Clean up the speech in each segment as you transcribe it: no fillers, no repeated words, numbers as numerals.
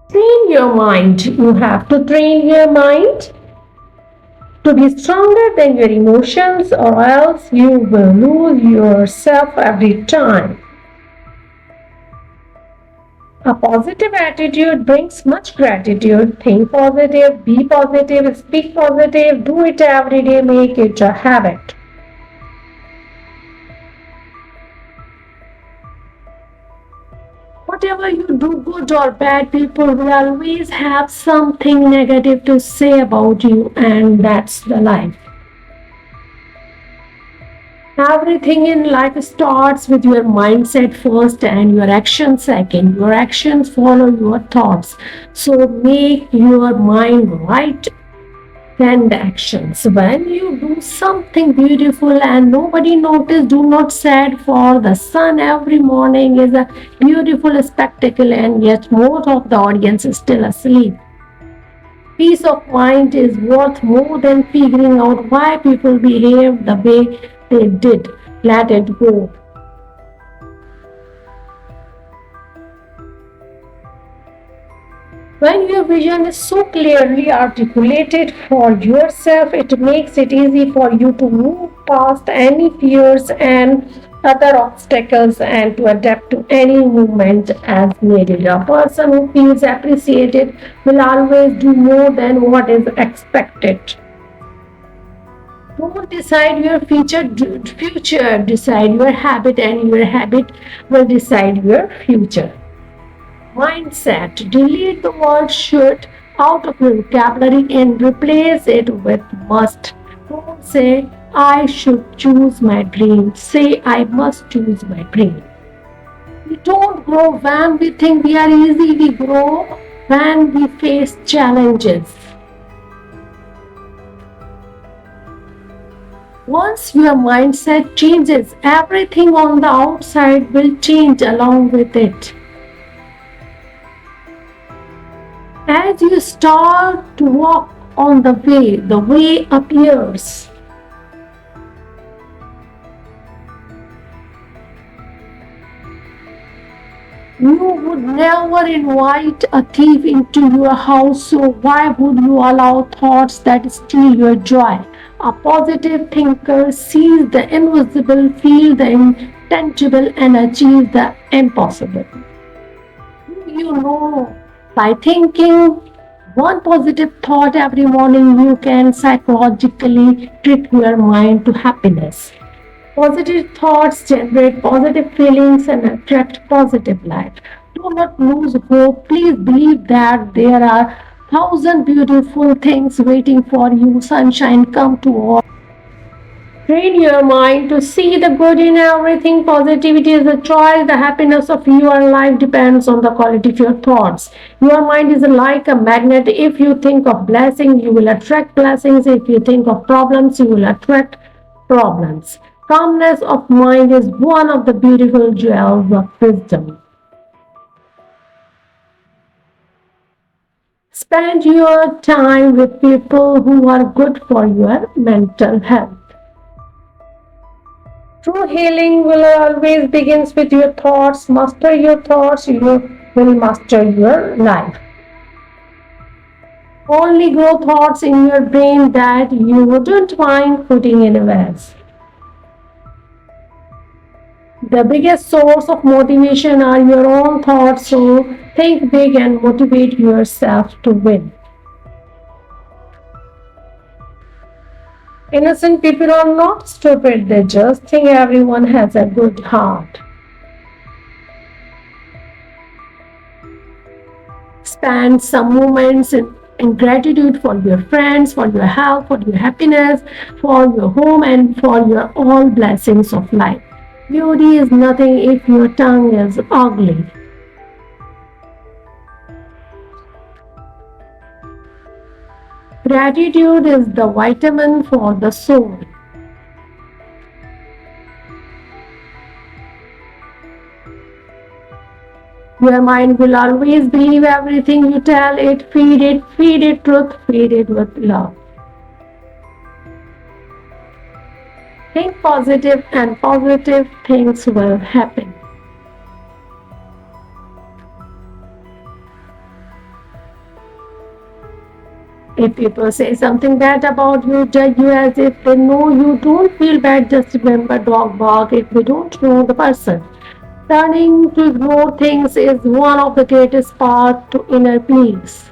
Train your mind. You have to train your mind to be stronger than your emotions, or else you will lose yourself every time. A positive attitude brings much gratitude. Think positive, be positive, speak positive, do it every day, make it a habit. Whatever you do, good or bad, people will always have something negative to say about you, and that's the life. Everything in life starts with your mindset first and your actions second. Your actions follow your thoughts. So make your mind right then the actions. When you do something beautiful and nobody notice, do not sad for the sun every morning is a beautiful spectacle, and yet most of the audience is still asleep. Peace of mind is worth more than figuring out why people behave the way they did. Let it go. When your vision is so clearly articulated for yourself, it makes it easy for you to move past any fears and other obstacles and to adapt to any movement as needed. A person who feels appreciated will always do more than what is expected. Don't decide your future, decide your habit, and your habit will decide your future. Mindset. Delete the word should out of your vocabulary and replace it with must. Don't say I should choose my dream. Say I must choose my dream. We don't grow when we think we are easy. We grow when we face challenges. Once your mindset changes, everything on the outside will change along with it. As you start to walk on the way appears. You would never invite a thief into your house, so why would you allow thoughts that steal your joy? A positive thinker sees the invisible, feels the intangible, and achieves the impossible. You know, by thinking one positive thought every morning, you can psychologically trick your mind to happiness. Positive thoughts generate positive feelings and attract positive life. Do not lose hope. Please believe that there are thousand beautiful things waiting for you. Sunshine come to all. Train your mind to see the good in everything. Positivity is a choice. The happiness of your life depends on the quality of your thoughts. Your mind is like a magnet. If you think of blessings, you will attract blessings. If you think of problems, you will attract problems. Calmness of mind is one of the beautiful jewels of wisdom. Spend your time with people who are good for your mental health. True healing will always begins with your thoughts. Master your thoughts, you will master your life. Only grow thoughts in your brain that you wouldn't mind putting anywhere else. The biggest source of motivation are your own thoughts, so think big and motivate yourself to win. Innocent people are not stupid, they just think everyone has a good heart. Spend some moments in gratitude for your friends, for your health, for your happiness, for your home, and for your all blessings of life. Beauty is nothing if your tongue is ugly. Gratitude is the vitamin for the soul. Your mind will always believe everything you tell it, feed it truth, feed it with love. Think positive and positive things will happen. If people say something bad about you, judge you as if they know you don't feel bad, just remember dog bark if they don't know the person. Learning to ignore things is one of the greatest paths to inner peace.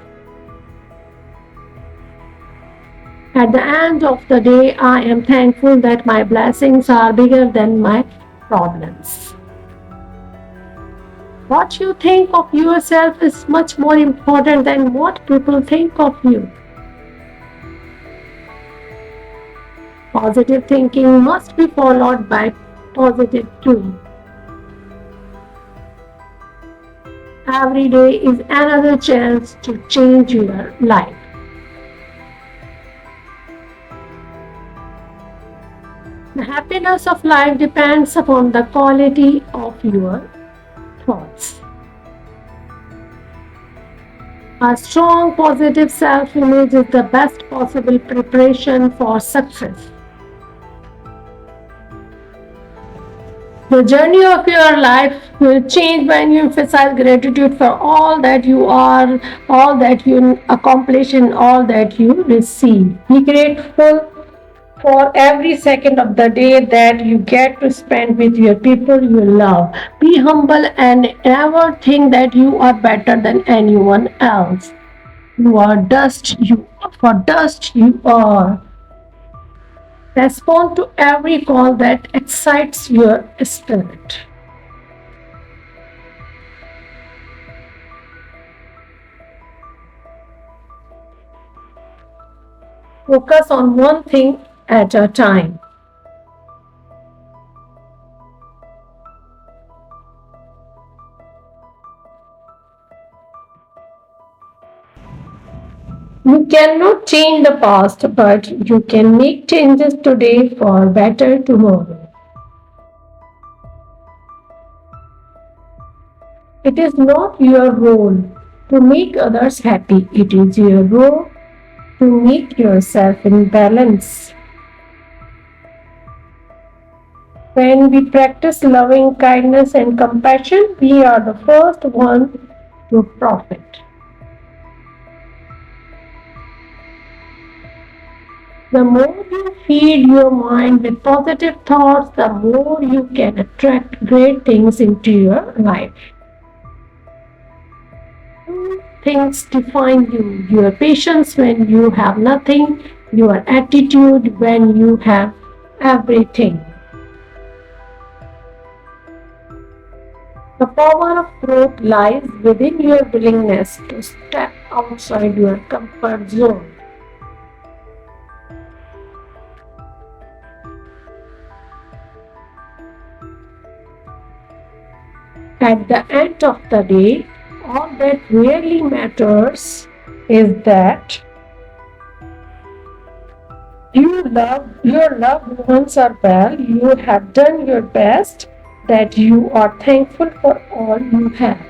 At the end of the day, I am thankful that my blessings are bigger than my problems. What you think of yourself is much more important than what people think of you. Positive thinking must be followed by positive doing. Every day is another chance to change your life. The happiness of life depends upon the quality of your thoughts. A strong positive self-image is the best possible preparation for success. The journey of your life will change when you emphasize gratitude for all that you are, all that you accomplish, and all that you receive. Be grateful for every second of the day that you get to spend with your people you love. Be humble and never think that you are better than anyone else. You are dust, you are. Respond to every call that excites your spirit. Focus on one thing at a time. You cannot change the past, but you can make changes today for better tomorrow. It is not your role to make others happy. It is your role to make yourself in balance. When we practice loving kindness and compassion, we are the first one to profit. The more you feed your mind with positive thoughts, the more you can attract great things into your life. Two things define you: your patience when you have nothing, your attitude when you have everything. The power of growth lies within your willingness to step outside your comfort zone. At the end of the day, all that really matters is that your loved ones are well, you have done your best, that you are thankful for all you have.